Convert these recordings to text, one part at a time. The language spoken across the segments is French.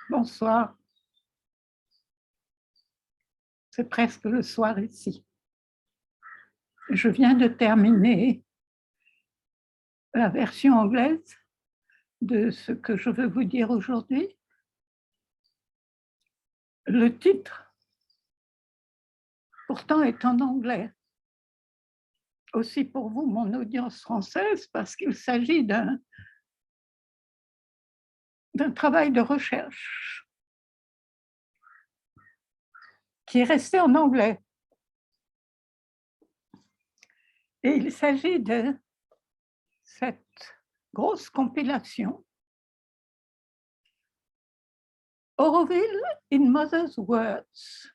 Bonsoir. C'est presque le soir ici. Je viens de terminer la version anglaise de ce que je veux vous dire aujourd'hui. Le titre, pourtant, est en anglais. Aussi pour vous, mon audience française, parce qu'il s'agit d'un travail de recherche qui est resté en anglais. Et il s'agit de cette grosse compilation Auroville in Mother's Words,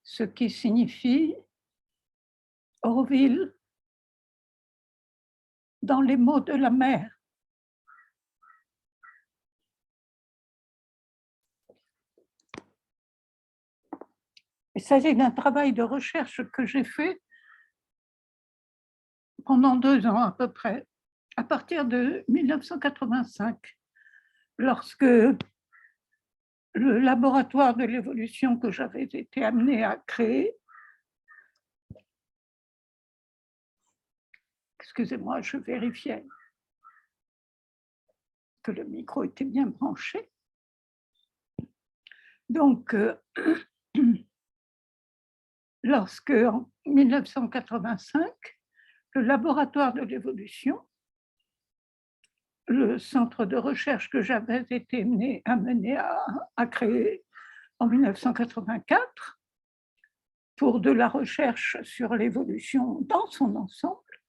ce qui signifie Auroville dans les mots de la mère. Il s'agit d'un travail de recherche que j'ai fait pendant 2 ans à peu près, à partir de 1985, lorsque le laboratoire de l'évolution que j'avais été amenée à créer, excusez-moi, je vérifiais que le micro était bien branché. Donc, lorsque, en 1985, le laboratoire de l'évolution, le centre de recherche que j'avais été amené à créer en 1984, pour de la recherche sur l'évolution dans son ensemble,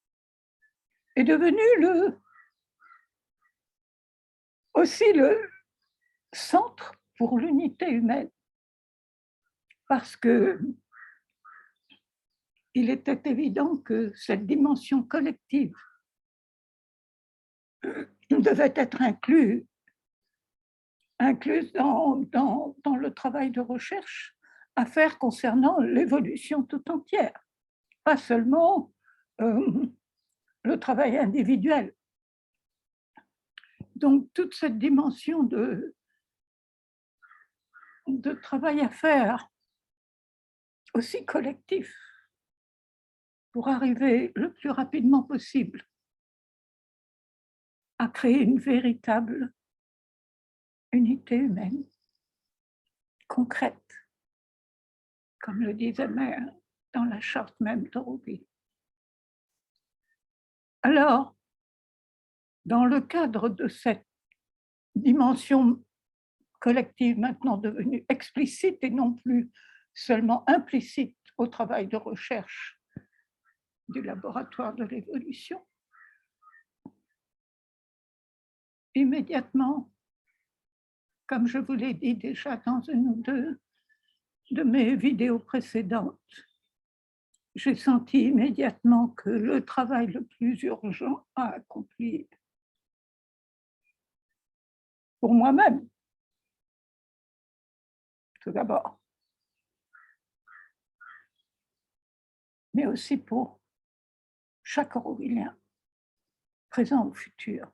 est devenu aussi le centre pour l'unité humaine, parce que il était évident que cette dimension collective devait être incluse dans le travail de recherche à faire concernant l'évolution tout entière, pas seulement le travail individuel. Donc, toute cette dimension de travail à faire, aussi collectif, pour arriver le plus rapidement possible à créer une véritable unité humaine, concrète, comme le disait Mère dans la charte même d'Auroville. Alors, dans le cadre de cette dimension collective maintenant devenue explicite et non plus seulement implicite au travail de recherche du laboratoire de l'évolution, immédiatement, comme je vous l'ai dit déjà dans une ou deux de mes vidéos précédentes, j'ai senti immédiatement que le travail le plus urgent à accomplir pour moi-même, tout d'abord, mais aussi pour chaque Aurovillien, présent ou futur.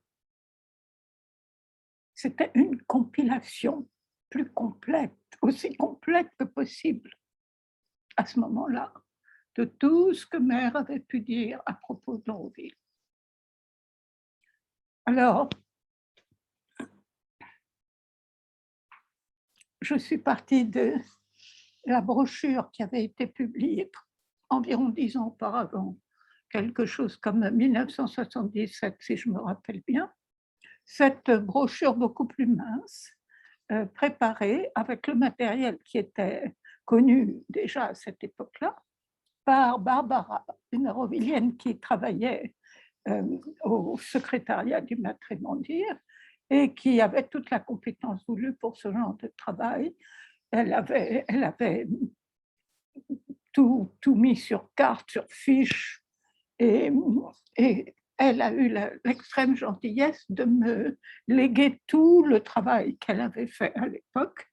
C'était une compilation plus complète, aussi complète que possible, à ce moment-là, de tout ce que Mère avait pu dire à propos d'Auroville. Alors, je suis partie de la brochure qui avait été publiée environ 10 ans auparavant, quelque chose comme 1977, si je me rappelle bien. Cette brochure beaucoup plus mince, préparée avec le matériel qui était connu déjà à cette époque-là, par Barbara, une aurovillienne qui travaillait au secrétariat du Maître Mondir et qui avait toute la compétence voulue pour ce genre de travail. Elle avait tout mis sur carte, sur fiche, et elle a eu l'extrême gentillesse de me léguer tout le travail qu'elle avait fait à l'époque.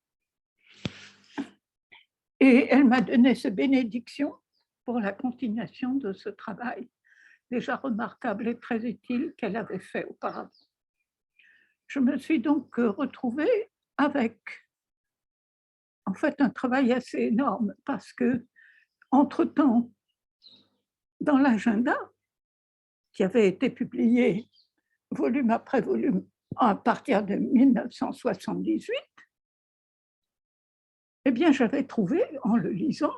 Et elle m'a donné cette bénédiction pour la continuation de ce travail déjà remarquable et très utile qu'elle avait fait auparavant. Je me suis donc retrouvée avec en fait un travail assez énorme parce que, entre-temps, dans l'agenda, qui avait été publié volume après volume à partir de 1978, eh bien, j'avais trouvé, en le lisant,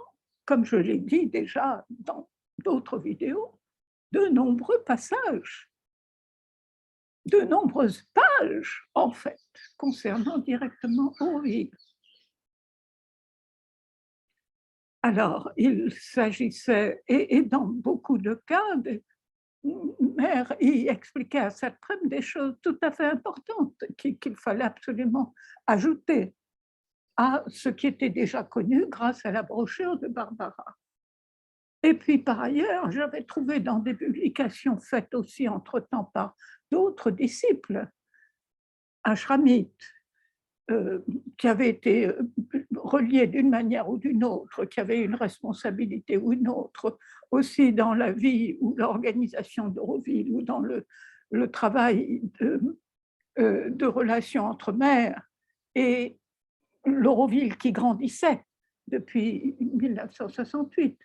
comme je l'ai dit déjà dans d'autres vidéos, de nombreux passages, de nombreuses pages, en fait, concernant directement Auroville. Alors, il s'agissait, et dans beaucoup de cas, Mère y expliquait à cette prime des choses tout à fait importantes qu'il fallait absolument ajouter à ce qui était déjà connu grâce à la brochure de Barbara. Et puis par ailleurs, j'avais trouvé dans des publications faites aussi entre-temps par d'autres disciples, ashramites, qui avaient été reliés d'une manière ou d'une autre, qui avaient une responsabilité ou une autre, aussi dans la vie ou l'organisation d'Auroville ou dans le travail de relations entre mères et l'Auroville qui grandissait depuis 1968,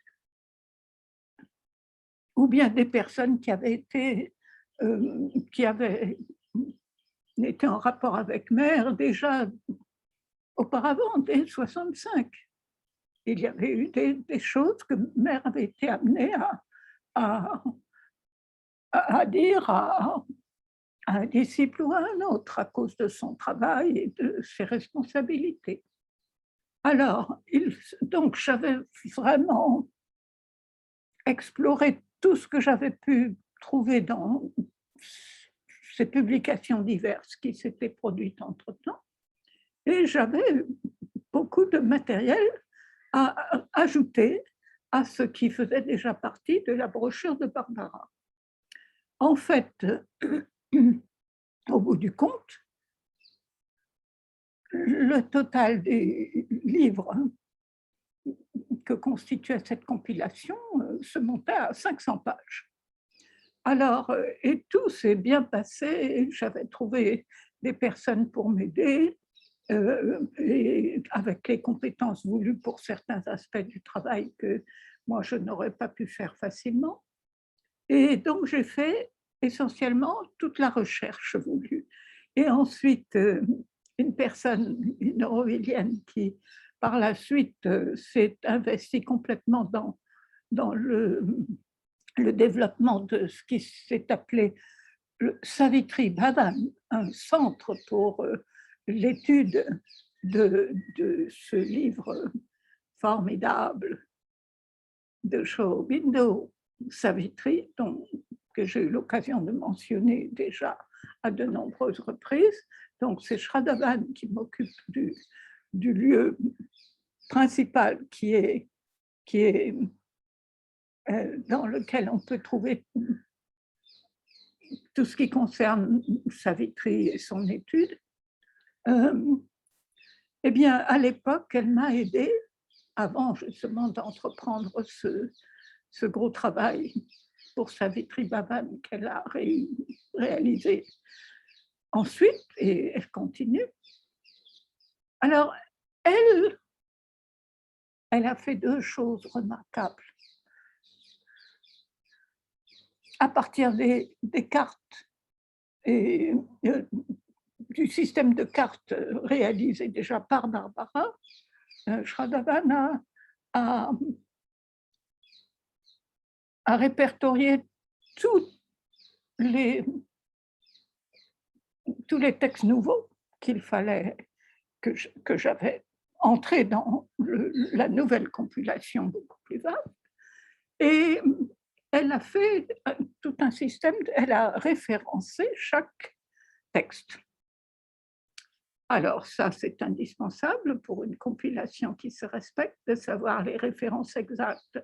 ou bien des personnes qui avaient été en rapport avec mère déjà auparavant, dès 65. Il y avait eu des choses que mère avait été amenée à, à dire à un disciple ou à un autre à cause de son travail et de ses responsabilités. Alors, donc j'avais vraiment exploré tout ce que j'avais pu trouver dans ces publications diverses qui s'étaient produites entre-temps, et j'avais beaucoup de matériel à ajouter à ce qui faisait déjà partie de la brochure de Barbara. En fait, au bout du compte, le total des livres que constituait cette compilation se montait à 500 pages. Alors, et tout s'est bien passé, j'avais trouvé des personnes pour m'aider, et avec les compétences voulues pour certains aspects du travail que moi je n'aurais pas pu faire facilement. Et donc j'ai fait essentiellement toute la recherche voulue. Et ensuite, une personne, une aurovillienne qui par la suite s'est investie complètement dans le développement de ce qui s'est appelé le Savitri Bhavan, un centre pour l'étude de ce livre formidable de Sri Aurobindo, Savitri, que j'ai eu l'occasion de mentionner déjà à de nombreuses reprises. Donc c'est Shraddhavan qui m'occupe du lieu principal qui est dans lequel on peut trouver tout ce qui concerne Savitri et son étude. Eh bien, à l'époque, elle m'a aidée, avant justement d'entreprendre ce gros travail pour Savitri Bhavan qu'elle a réalisé ensuite, et elle continue. Alors, elle a fait deux choses remarquables. À partir des cartes et du système de cartes réalisé déjà par Barbara, Shraddhavan a répertorié tous les textes nouveaux qu'il fallait que j'avais entrés dans la nouvelle compilation beaucoup plus vaste. Et elle a fait tout un système, elle a référencé chaque texte. Alors ça, c'est indispensable pour une compilation qui se respecte, de savoir les références exactes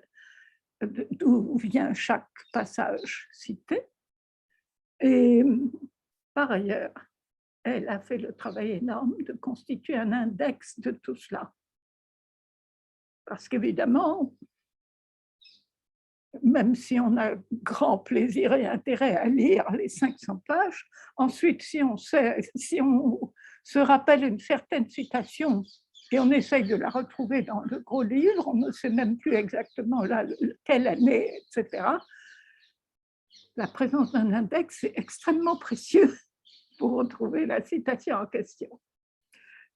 d'où vient chaque passage cité. Et par ailleurs, elle a fait le travail énorme de constituer un index de tout cela. Parce qu'évidemment, même si on a grand plaisir et intérêt à lire les 500 pages, ensuite, si on se rappelle une certaine citation et on essaye de la retrouver dans le gros livre, on ne sait même plus exactement quelle année, etc. La présence d'un index est extrêmement précieux pour retrouver la citation en question.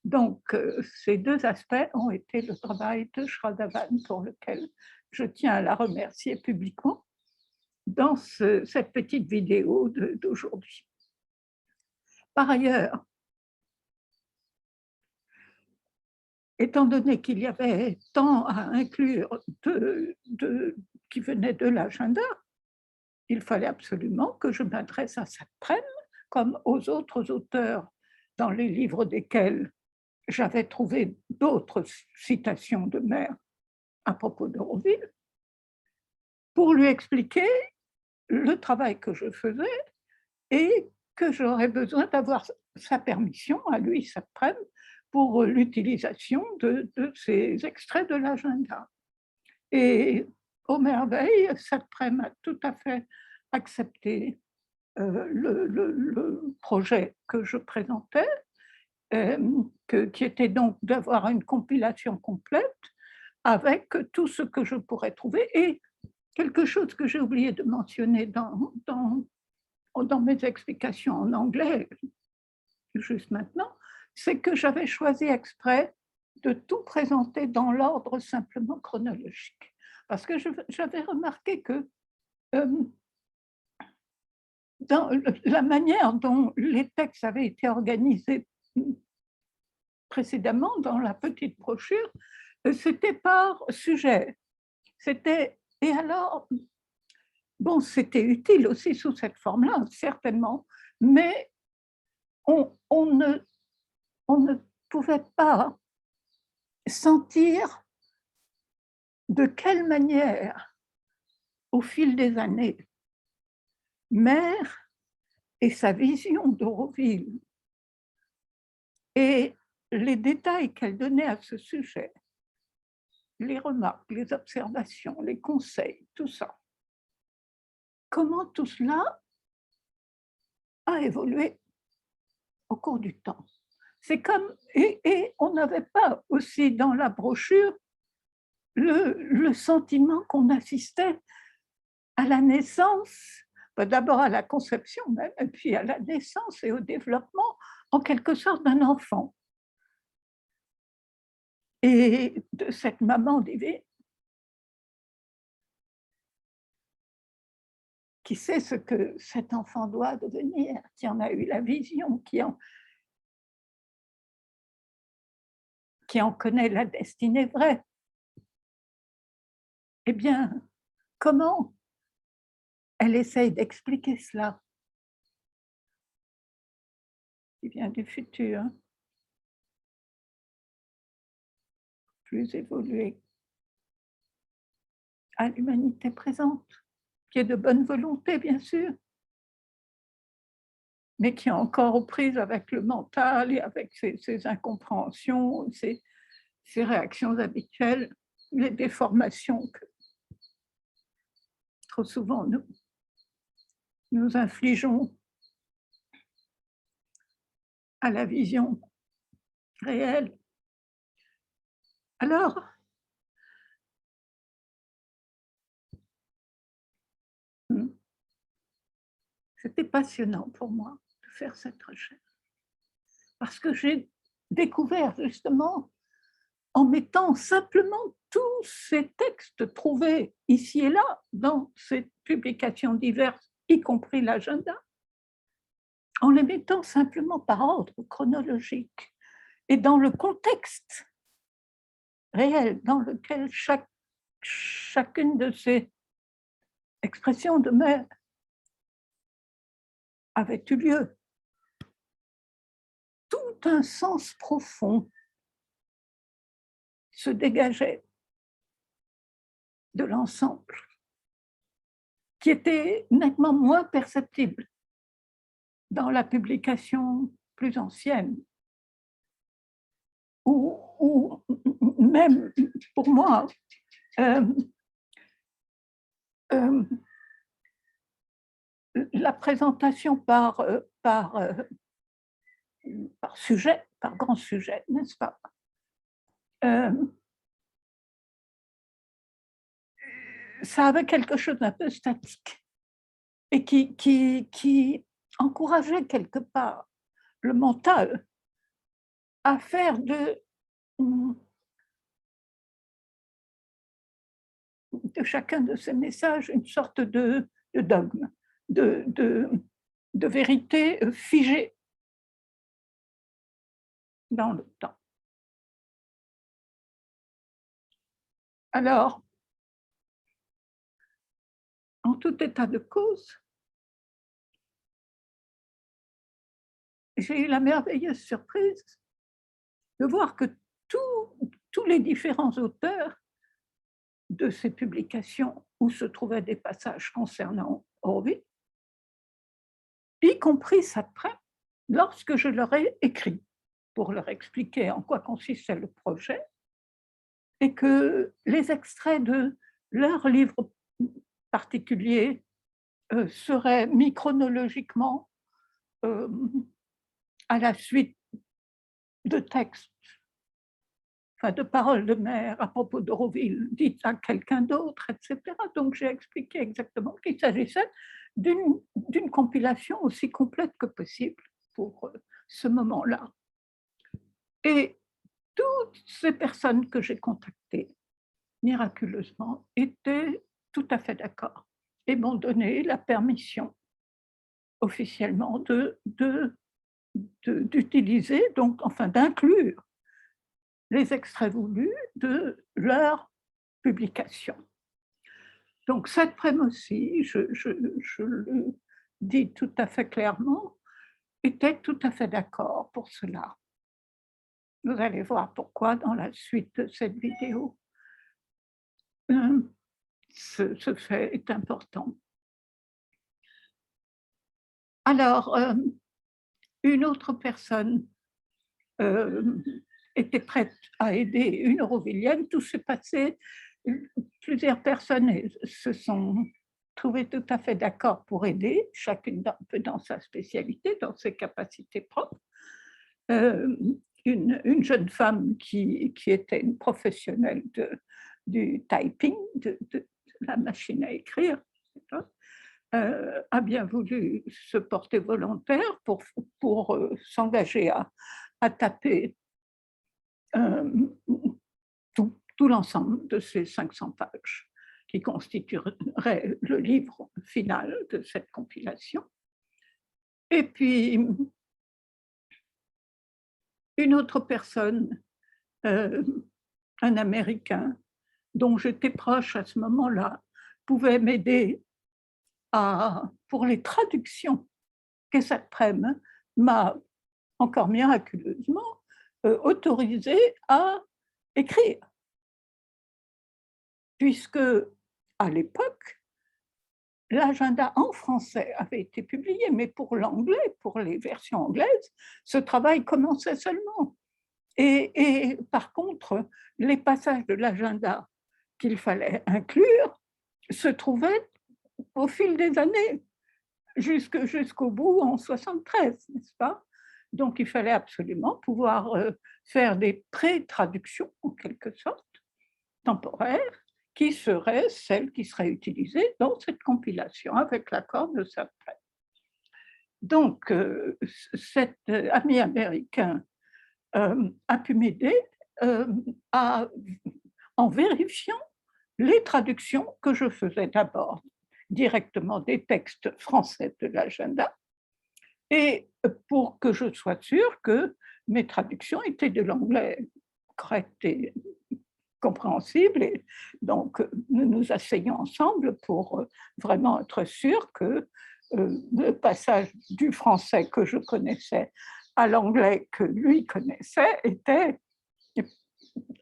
Donc, ces deux aspects ont été le travail de Shradavan, pour lequel je tiens à la remercier publiquement dans cette petite vidéo d'aujourd'hui. Par ailleurs, étant donné qu'il y avait tant à inclure qui venait de l'agenda, il fallait absolument que je m'adresse à Satprem, comme aux autres auteurs dans les livres desquels j'avais trouvé d'autres citations de Mère à propos d'Auroville, pour lui expliquer le travail que je faisais et que j'aurais besoin d'avoir sa permission, à lui, Satprem, pour l'utilisation de ces extraits de l'agenda. Et aux merveilles, Satprem a tout à fait accepté le projet que je présentais, qui était donc d'avoir une compilation complète avec tout ce que je pourrais trouver. Et quelque chose que j'ai oublié de mentionner dans mes explications en anglais, juste maintenant, c'est que j'avais choisi exprès de tout présenter dans l'ordre simplement chronologique. Parce que j'avais remarqué que dans la manière dont les textes avaient été organisés précédemment dans la petite brochure, c'était par sujet. Et alors, bon, c'était utile aussi sous cette forme-là, certainement, mais on ne pouvait pas sentir de quelle manière, au fil des années, Mère et sa vision d'Auroville et les détails qu'elle donnait à ce sujet, les remarques, les observations, les conseils, tout ça, comment tout cela a évolué au cours du temps. C'est comme, et on n'avait pas aussi dans la brochure le sentiment qu'on assistait à la naissance, d'abord à la conception même, et puis à la naissance et au développement, en quelque sorte, d'un enfant. Et de cette maman divine qui sait ce que cet enfant doit devenir, qui en a eu la vision, qui en connaît la destinée vraie. Eh bien, comment elle essaye d'expliquer cela, qui vient du futur, plus évolué, à l'humanité présente, qui est de bonne volonté, bien sûr, mais qui est encore aux prises avec le mental et avec ses incompréhensions, ses réactions habituelles, les déformations que trop souvent nous infligeons à la vision réelle. Alors, c'était passionnant pour moi de faire cette recherche, parce que j'ai découvert justement, en mettant simplement tous ces textes trouvés ici et là dans ces publications diverses, y compris l'agenda, en les mettant simplement par ordre chronologique et dans le contexte réel dans lequel chacune de ces expressions de Mère avait eu lieu. Tout un sens profond se dégageait de l'ensemble, qui était nettement moins perceptible dans la publication plus ancienne, ou même pour moi, la présentation par par sujet, par grand sujet, n'est-ce pas? Ça avait quelque chose d'un peu statique et qui encourageait quelque part le mental à faire mmh, de chacun de ces messages une sorte de dogme, de de de vérité, figée dans le temps. Alors, en tout état de cause, j'ai eu la merveilleuse surprise de voir que tous les différents auteurs de ces publications où se trouvaient des passages concernant Horvitz, y compris Sartre, lorsque je leur ai écrit pour leur expliquer en quoi consistait le projet et que les extraits de leurs livres particuliers seraient mis chronologiquement euh, à la suite de textes, enfin de paroles de mère à propos d'Auroville dites à quelqu'un d'autre, etc. Donc j'ai expliqué exactement qu'il s'agissait d'une compilation aussi complète que possible pour ce moment-là. Et toutes ces personnes que j'ai contactées, miraculeusement, étaient tout à fait d'accord et m'ont donné la permission officiellement d'utiliser, donc enfin d'inclure les extraits voulus de leur publication. Donc cette aussi, je le dis tout à fait clairement, était tout à fait d'accord pour cela. Vous allez voir pourquoi dans la suite de cette vidéo. Ce fait est important. Alors, une autre personne était prête à aider une Aurovillienne. Tout s'est passé, plusieurs personnes se sont trouvées tout à fait d'accord pour aider, chacune un peu dans sa spécialité, dans ses capacités propres. Euh, une jeune femme qui était une professionnelle du typing, de la machine à écrire, a bien voulu se porter volontaire pour s'engager à taper tout l'ensemble de ces 500 pages qui constitueraient le livre final de cette compilation. Et puis, une autre personne, un Américain, dont j'étais proche à ce moment-là, pouvait m'aider pour les traductions qu'Essac-Prem m'a encore miraculeusement autorisé à écrire. Puisque, à l'époque, l'agenda en français avait été publié, mais pour l'anglais, pour les versions anglaises, ce travail commençait seulement. Et par contre, les passages de l'agenda qu'il fallait inclure se trouvaient au fil des années, jusqu'au bout en 73, n'est-ce pas? Donc il fallait absolument pouvoir faire des pré-traductions, en quelque sorte, temporaires, qui seraient celles qui seraient utilisées dans cette compilation avec l'accord de Sartre. Donc cet ami américain a pu m'aider en vérifiant les traductions que je faisais d'abord directement des textes français de l'agenda et pour que je sois sûre que mes traductions étaient de l'anglais correct et compréhensible. Et donc, nous nous asseyons ensemble pour vraiment être sûrs que le passage du français que je connaissais à l'anglais que lui connaissait était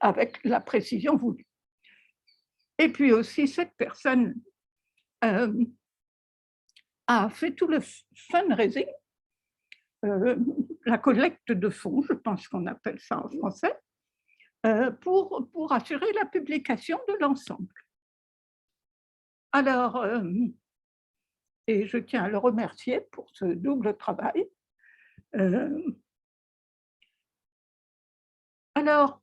avec la précision voulue. Et puis aussi, cette personne a fait tout le fundraising, la collecte de fonds, je pense qu'on appelle ça en français, pour assurer la publication de l'ensemble. Alors, et je tiens à le remercier pour ce double travail. Alors,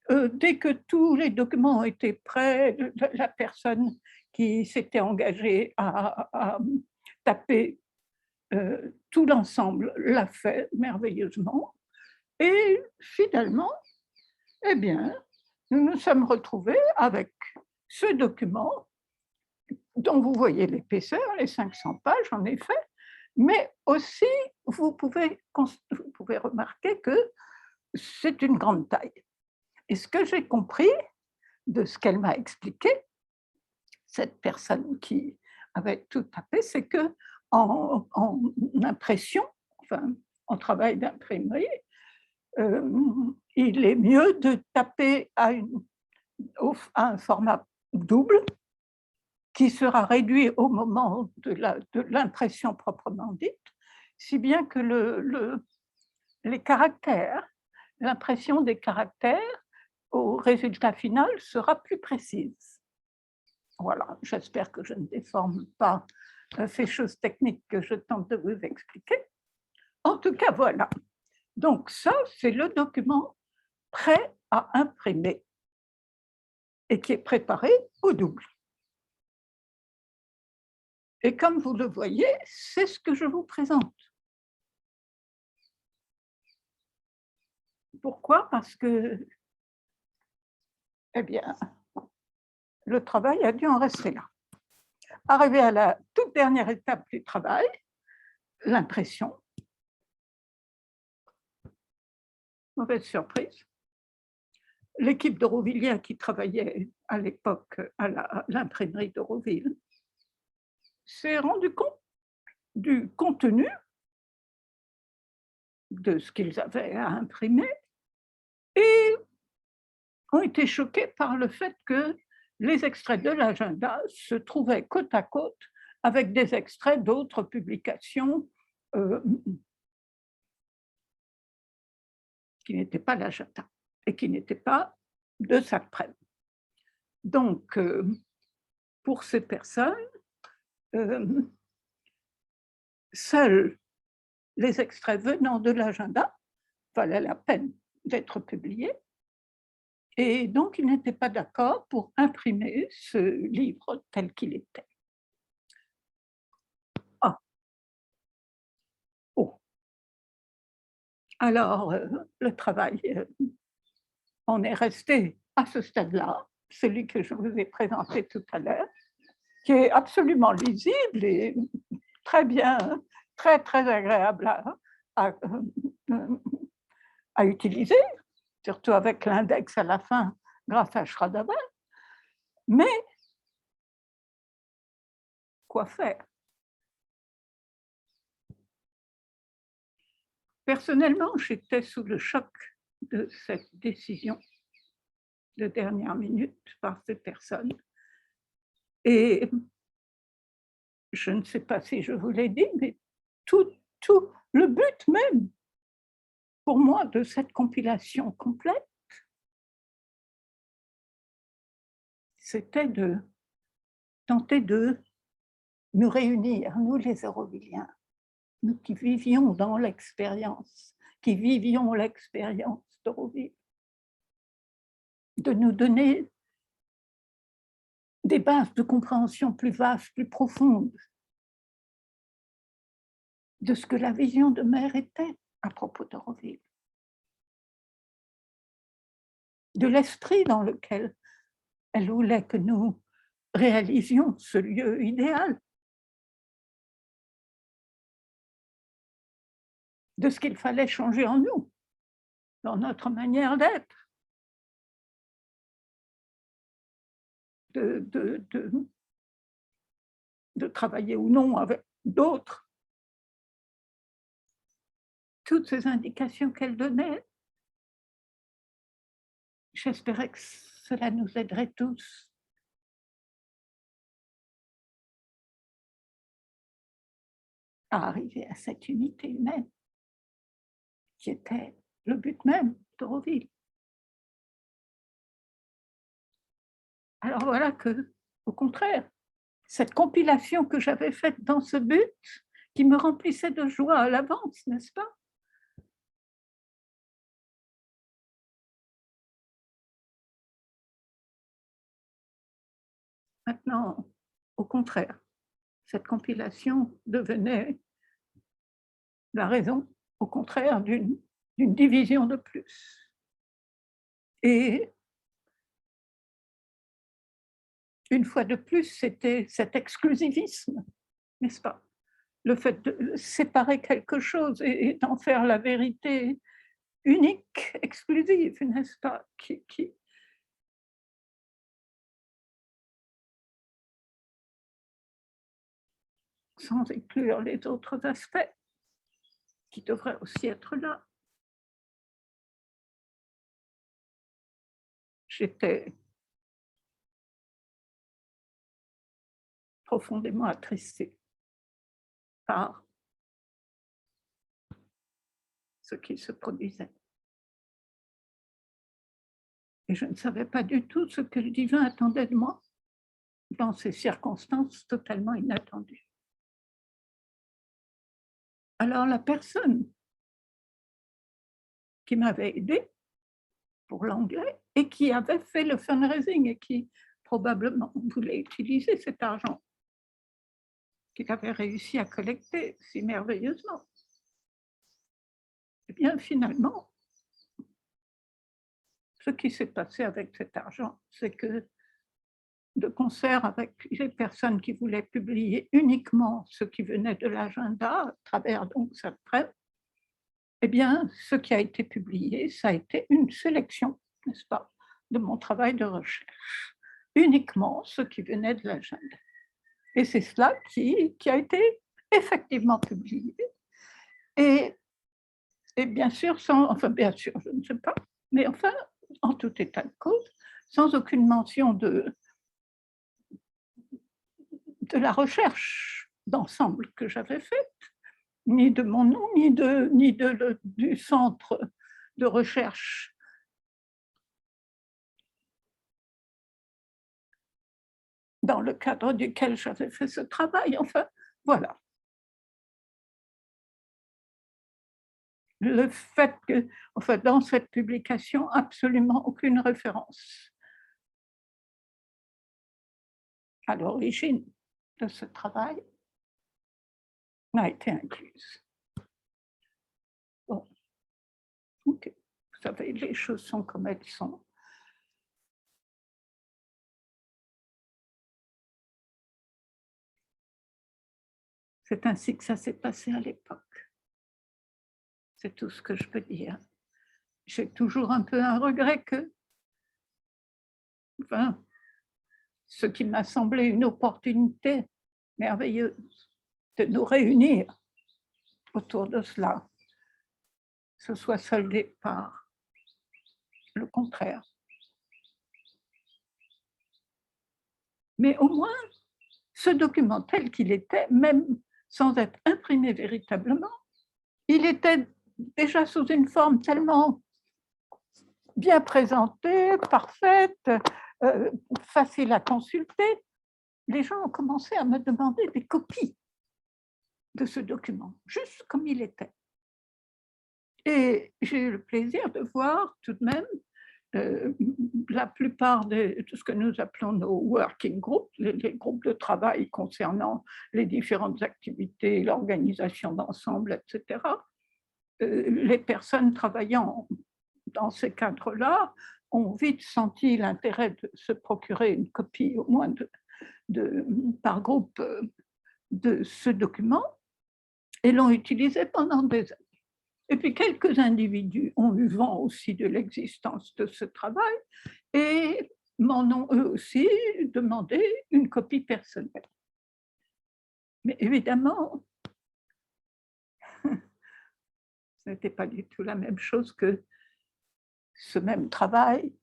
dès que tous les documents étaient prêts, la personne qui s'était engagée à taper tout l'ensemble l'a fait merveilleusement. Et finalement, eh bien, nous nous sommes retrouvés avec ce document dont vous voyez l'épaisseur, les 500 pages en effet, mais aussi vous pouvez remarquer que c'est une grande taille. Et ce que j'ai compris de ce qu'elle m'a expliqué, cette personne qui avait tout tapé, c'est que en impression, enfin en travail d'imprimerie, il est mieux de taper à un format double qui sera réduit au moment de l'impression proprement dite, si bien que les caractères, l'impression des caractères au résultat final sera plus précise. Voilà, j'espère que je ne déforme pas ces choses techniques que je tente de vous expliquer. En tout cas, voilà. Donc ça, c'est le document prêt à imprimer et qui est préparé au double. Et comme vous le voyez, c'est ce que je vous présente. Pourquoi? Parce que, eh bien, le travail a dû en rester là. Arrivé à la toute dernière étape du travail, l'impression, mauvaise surprise, l'équipe d'Aurovillien qui travaillait à l'époque à l'imprimerie d'Auroville s'est rendu compte du contenu de ce qu'ils avaient à imprimer et ont été choqués par le fait que les extraits de l'agenda se trouvaient côte à côte avec des extraits d'autres publications qui n'étaient pas l'agenda et qui n'étaient pas de Sacprem. Donc, pour ces personnes, seuls les extraits venant de l'agenda valaient la peine d'être publiés. Et donc, ils n'étaient pas d'accord pour imprimer ce livre tel qu'il était. Ah, oh. Alors, le travail en est resté à ce stade-là, celui que je vous ai présenté tout à l'heure, qui est absolument lisible et très bien, très, très agréable à utiliser, surtout avec l'index à la fin grâce à Schrödinger. Mais quoi faire? Personnellement, j'étais sous le choc de cette décision de dernière minute par ces personnes. Et je ne sais pas si je vous l'ai dit, mais tout le but même, pour moi, de cette compilation complète, c'était de tenter de nous réunir, nous les Eurovilliens, nous qui vivions dans l'expérience, qui vivions l'expérience d'Euroville, de nous donner des bases de compréhension plus vastes, plus profondes de ce que la vision de mère était à propos d'Euroville, de l'esprit dans lequel elle voulait que nous réalisions ce lieu idéal, de ce qu'il fallait changer en nous, dans notre manière d'être, de travailler ou non avec d'autres. Toutes ces indications qu'elle donnait, j'espérais que cela nous aiderait tous à arriver à cette unité humaine qui était le but même d'Euroville. Alors voilà que, au contraire, cette compilation que j'avais faite dans ce but, qui me remplissait de joie à l'avance, n'est-ce pas? Maintenant, au contraire, cette compilation devenait la raison, au contraire, d'une division de plus. Et une fois de plus, c'était cet exclusivisme, n'est-ce pas? Le fait de séparer quelque chose et d'en faire la vérité unique, exclusive, n'est-ce pas? Sans inclure les autres aspects qui devraient aussi être là. J'étais profondément attristée par ce qui se produisait. Et je ne savais pas du tout ce que le divin attendait de moi dans ces circonstances totalement inattendues. Alors la personne qui m'avait aidée pour l'anglais et qui avait fait le fundraising et qui probablement voulait utiliser cet argent qu'il avait réussi à collecter si merveilleusement, eh bien finalement, ce qui s'est passé avec cet argent, c'est que de concert avec les personnes qui voulaient publier uniquement ce qui venait de l'agenda, à travers donc cette presse, eh bien, ce qui a été publié, ça a été une sélection, n'est-ce pas, de mon travail de recherche, uniquement ce qui venait de l'agenda. Et c'est cela qui a été effectivement publié. Et, et bien sûr, enfin bien sûr, je ne sais pas, mais enfin, en tout état de cause, sans aucune mention de la recherche d'ensemble que j'avais faite, ni de mon nom, du centre de recherche dans le cadre duquel j'avais fait ce travail. Enfin, voilà. Le fait que, enfin, dans cette publication, absolument aucune référence à l'origine de ce travail n'a été incluse. Bon, ok. Vous savez, les choses sont comme elles sont. C'est ainsi que ça s'est passé à l'époque. C'est tout ce que je peux dire. J'ai toujours un peu un regret que, enfin, ce qui m'a semblé une opportunité merveilleuse de nous réunir autour de cela, se soit soldé par le contraire. Mais au moins, ce document tel qu'il était, même sans être imprimé véritablement, il était déjà sous une forme tellement bien présentée, parfaite, facile à consulter. Les gens ont commencé à me demander des copies de ce document, juste comme il était. Et j'ai eu le plaisir de voir tout de même la plupart de ce que nous appelons nos working groups, les groupes de travail concernant les différentes activités, l'organisation d'ensemble, etc. Les personnes travaillant dans ces cadres-là ont vite senti l'intérêt de se procurer une copie au moins par groupe de ce document et l'ont utilisé pendant des années. Et puis quelques individus ont eu vent aussi de l'existence de ce travail et m'en ont eux aussi demandé une copie personnelle. Mais évidemment, ce n'était pas du tout la même chose que ce même travail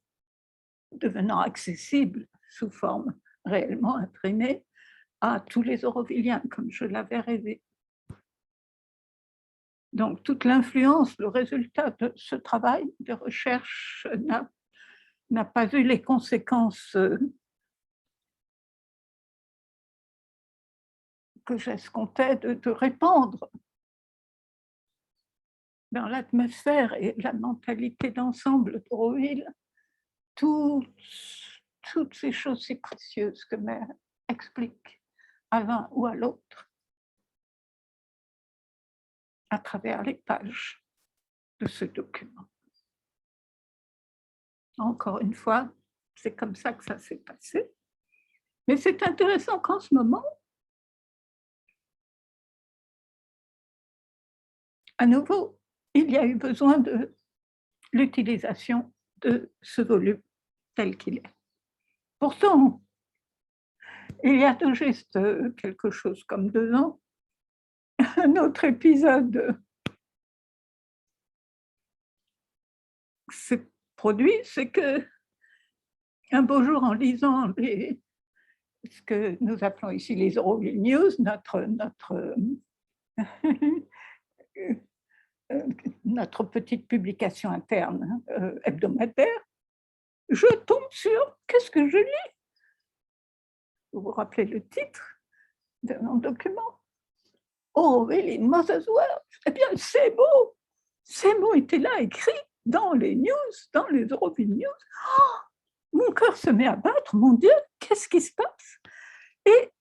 devenant accessible sous forme réellement imprimée à tous les Auroviliens, comme je l'avais rêvé. Donc toute l'influence, le résultat de ce travail de recherche n'a pas eu les conséquences que j'escomptais de répandre dans l'atmosphère et la mentalité d'ensemble d'Auroville toute toutes ces choses si précieuses que Mère explique à l'un ou à l'autre à travers les pages de ce document. Encore une fois, c'est comme ça que ça s'est passé. Mais c'est intéressant qu'en ce moment, à nouveau, il y a eu besoin de l'utilisation de ce volume tel qu'il est. Pourtant, il y a tout juste quelque chose comme 2 ans, un autre épisode s'est produit, c'est que un beau jour, en lisant ce que nous appelons ici les Euroville News, notre petite publication interne hebdomadaire, je tombe sur, qu'est-ce que je lis? Vous vous rappelez le titre de mon document? Orwell in Mother's World. Eh bien, ces mots étaient là écrits dans les news, dans les Euroville News. Oh, mon cœur se met à battre, mon Dieu, qu'est-ce qui se passe? Et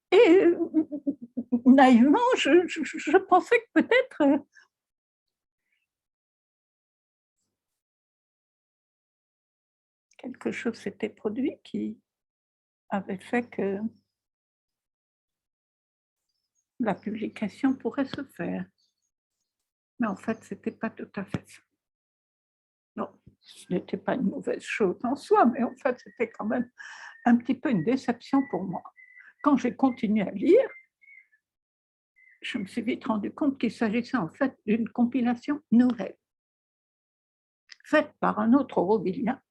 naïvement, je pensais que peut-être quelque chose s'était produit qui avait fait que la publication pourrait se faire. Mais en fait, ce n'était pas tout à fait ça. Non, ce n'était pas une mauvaise chose en soi, mais en fait, c'était quand même un petit peu une déception pour moi. Quand j'ai continué à lire, je me suis vite rendu compte qu'il s'agissait en fait d'une compilation nouvelle, faite par un autre Aurovillien,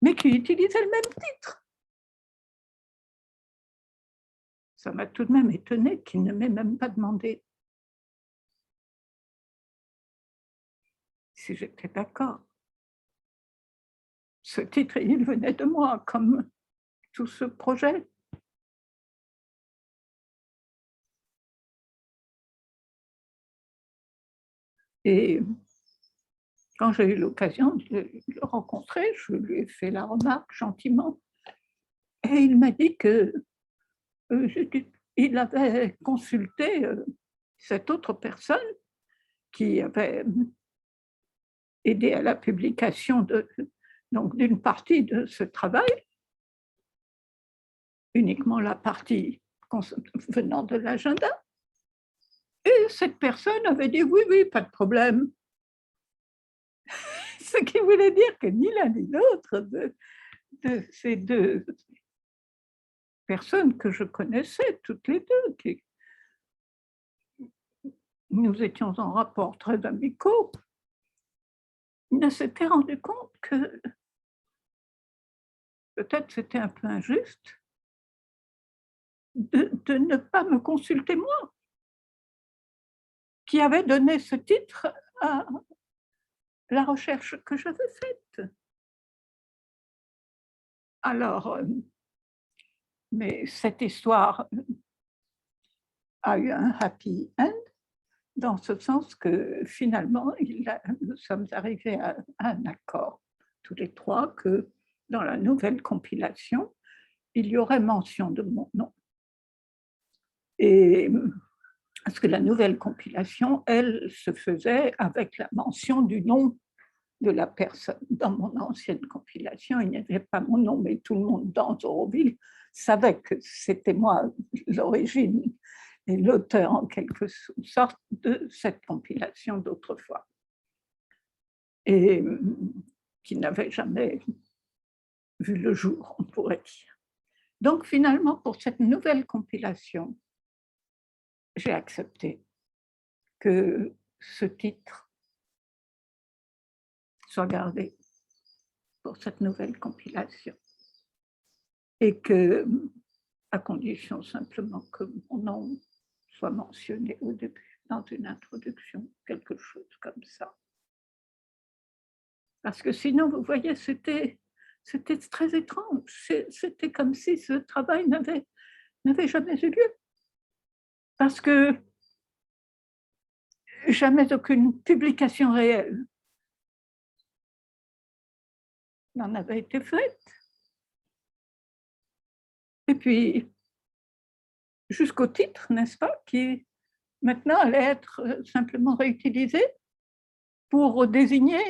mais qui utilisait le même titre. Ça m'a tout de même étonné qu'il ne m'ait même pas demandé si j'étais d'accord. Ce titre, il venait de moi, comme tout ce projet. Et quand j'ai eu l'occasion de le rencontrer, je lui ai fait la remarque gentiment. Et il m'a dit que il avait consulté cette autre personne qui avait aidé à la publication d'une partie de ce travail, uniquement la partie venant de l'agenda. Et cette personne avait dit oui, oui, pas de problème. Ce qui voulait dire que ni l'un ni l'autre de ces 2 personnes que je connaissais toutes les 2, nous étions en rapport très amicaux, ne s'étaient rendus compte que peut-être c'était un peu injuste de ne pas me consulter moi, qui avait donné ce titre à la recherche que j'avais faite. Alors, mais cette histoire a eu un happy end, dans ce sens que finalement, nous sommes arrivés à un accord, tous les 3, que dans la nouvelle compilation, il y aurait mention de mon nom. Et parce que la nouvelle compilation, elle, se faisait avec la mention du nom de la personne. Dans mon ancienne compilation, il n'y avait pas mon nom, mais tout le monde dans Auroville savait que c'était moi l'origine et l'auteur en quelque sorte de cette compilation d'autrefois, et qui n'avait jamais vu le jour, on pourrait dire. Donc finalement, pour cette nouvelle compilation, j'ai accepté que ce titre soit gardé pour cette nouvelle compilation, et que, à condition simplement que mon nom soit mentionné au début, dans une introduction, quelque chose comme ça. Parce que sinon, vous voyez, c'était très étrange. C'était comme si ce travail n'avait jamais eu lieu. Parce que jamais aucune publication réelle n'en avait été faite. Et puis, jusqu'au titre, n'est-ce pas, qui maintenant allait être simplement réutilisé pour désigner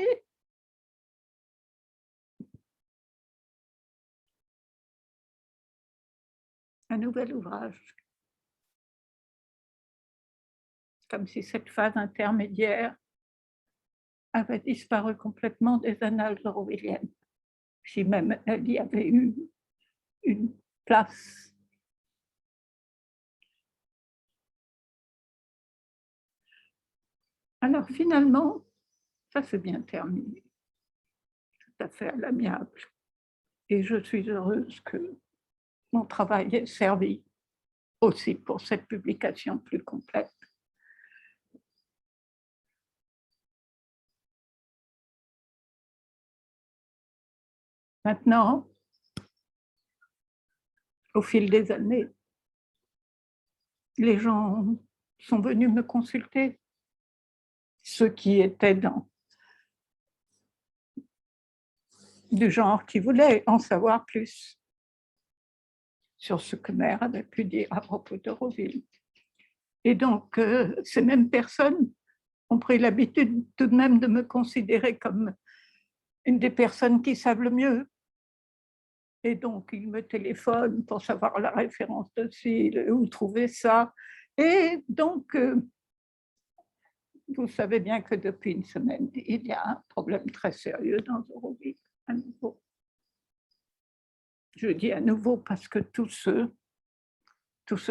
un nouvel ouvrage. Comme si cette phase intermédiaire avait disparu complètement des annales aurovilliennes, si même elle y avait eu une place. Alors finalement, ça s'est bien terminé, tout à fait à l'amiable. Et je suis heureuse que mon travail ait servi aussi pour cette publication plus complète. Maintenant, au fil des années, les gens sont venus me consulter, ceux qui étaient du genre qui voulaient en savoir plus sur ce que Mère avait pu dire à propos d'Auroville. Et donc, ces mêmes personnes ont pris l'habitude tout de même de me considérer comme une des personnes qui savent le mieux. Et donc, ils me téléphonent pour savoir la référence de ci, où trouver ça. Et donc, vous savez bien que depuis une semaine, il y a un problème très sérieux dans Auroville, à nouveau. Je dis à nouveau parce que tout ce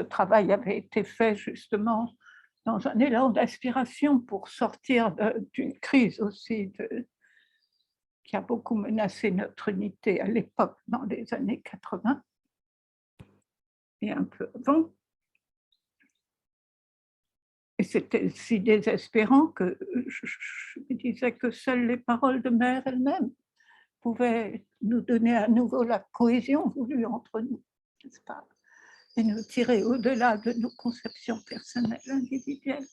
travail avait été fait justement dans un élan d'aspiration pour sortir d'une crise aussi qui a beaucoup menacé notre unité à l'époque, dans les années 80 et un peu avant. Et c'était si désespérant que je me disais que seules les paroles de Mère elle-même pouvaient nous donner à nouveau la cohésion voulue entre nous, n'est-ce pas? Et nous tirer au-delà de nos conceptions personnelles, individuelles.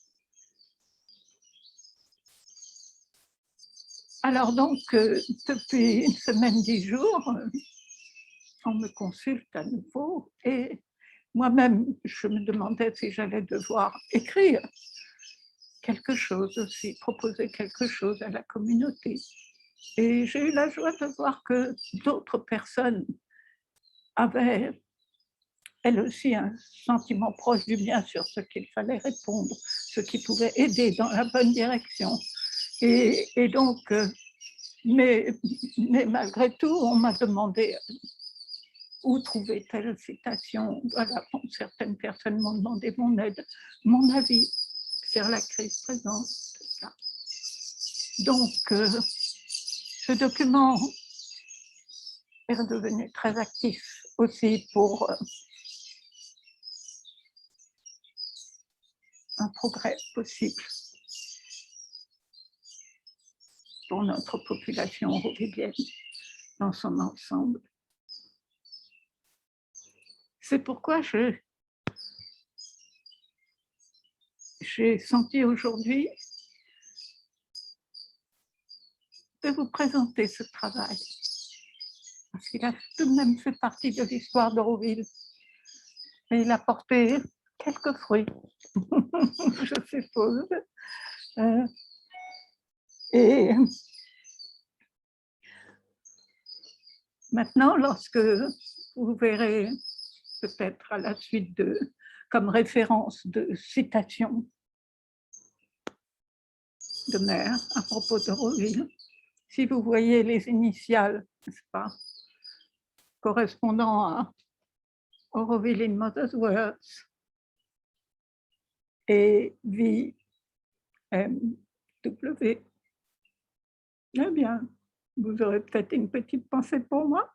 Alors donc, depuis une semaine, 10 jours, on me consulte à nouveau et moi-même, je me demandais si j'allais devoir écrire quelque chose aussi, proposer quelque chose à la communauté. Et j'ai eu la joie de voir que d'autres personnes avaient, elles aussi, un sentiment proche du mien sur ce qu'il fallait répondre, ce qui pouvait aider dans la bonne direction. Et donc, mais malgré tout, on m'a demandé où trouver telle citation. Voilà, bon, certaines personnes m'ont demandé mon aide, mon avis sur la crise présente. Donc, ce document est redevenu très actif aussi pour un progrès possible pour notre population aurovillienne dans son ensemble. C'est pourquoi j'ai senti aujourd'hui de vous présenter ce travail, parce qu'il a tout de même fait partie de l'histoire d'Auroville et il a porté quelques fruits, je suppose. Et maintenant, lorsque vous verrez peut-être à la suite comme référence de citations de Mère à propos d'Auroville, si vous voyez les initiales, n'est-ce pas, correspondant à Auroville in Mother's Words et VMW, eh bien, vous aurez peut-être une petite pensée pour moi,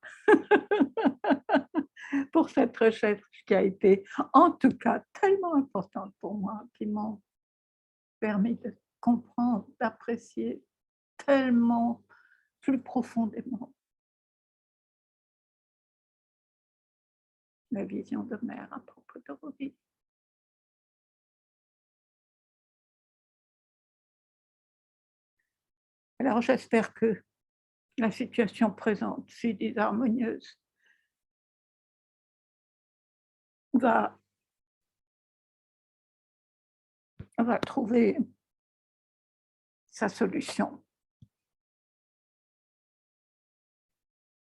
pour cette recherche qui a été, en tout cas, tellement importante pour moi, qui m'a permis de comprendre, d'apprécier tellement plus profondément la vision de Mère à propos d'Auroville. Alors j'espère que la situation présente, si disharmonieuse, va trouver sa solution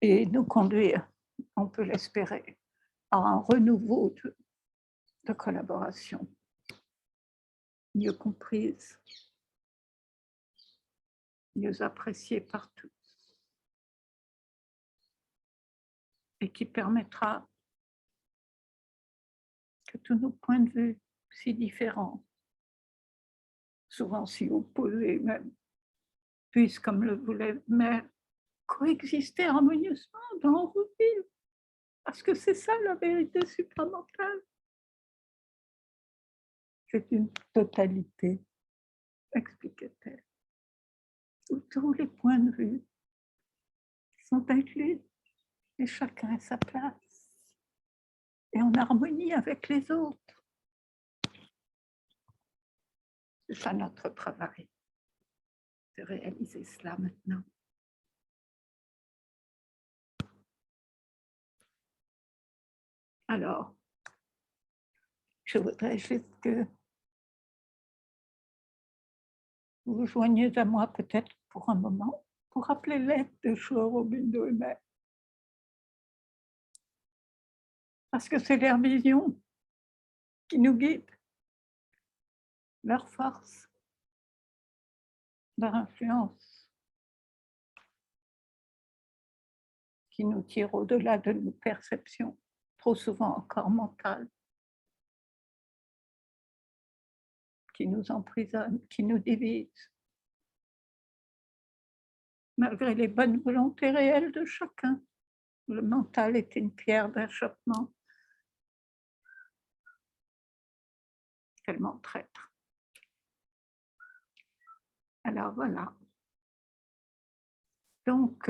et nous conduire, on peut l'espérer, à un renouveau de collaboration mieux comprise, mieux appréciée par tous et qui permettra que tous nos points de vue si différents, souvent si opposés même, puissent, comme le voulait Mère, coexister harmonieusement dans Auroville, parce que c'est ça la vérité supramentale. C'est une totalité, expliquait-elle, où tous les points de vue sont inclus et chacun a sa place et en harmonie avec les autres. C'est ça notre travail, de réaliser cela maintenant. Alors, je voudrais juste que vous vous joigniez à moi peut-être pour un moment, pour rappeler l'aide de Aurobindo et Mère. Parce que c'est leur vision qui nous guide, leur force, leur influence, qui nous tire au-delà de nos perceptions, trop souvent encore mentales, qui nous emprisonnent, qui nous divisent, malgré les bonnes volontés réelles de chacun. Le mental est une pierre d'achoppement tellement traître. Alors voilà. Donc,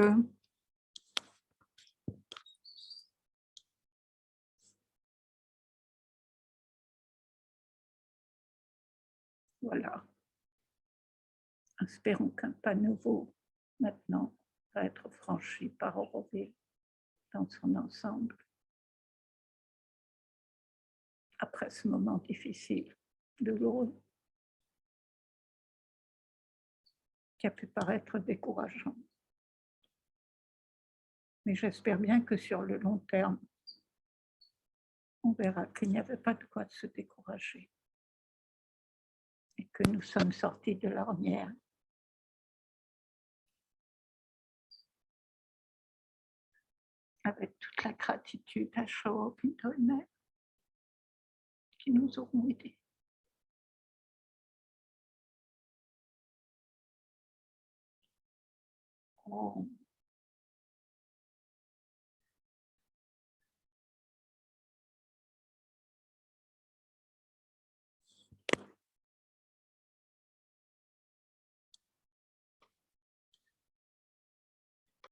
voilà. Espérons qu'un pas nouveau, maintenant, va être franchi par Auroville dans son ensemble. Après ce moment difficile, douloureux, qui a pu paraître décourageant. Mais j'espère bien que sur le long terme, on verra qu'il n'y avait pas de quoi se décourager et que nous sommes sortis de l'ornière. Avec toute la gratitude à Shaw, Pinto et Mère qui nous auront aidés. Oh.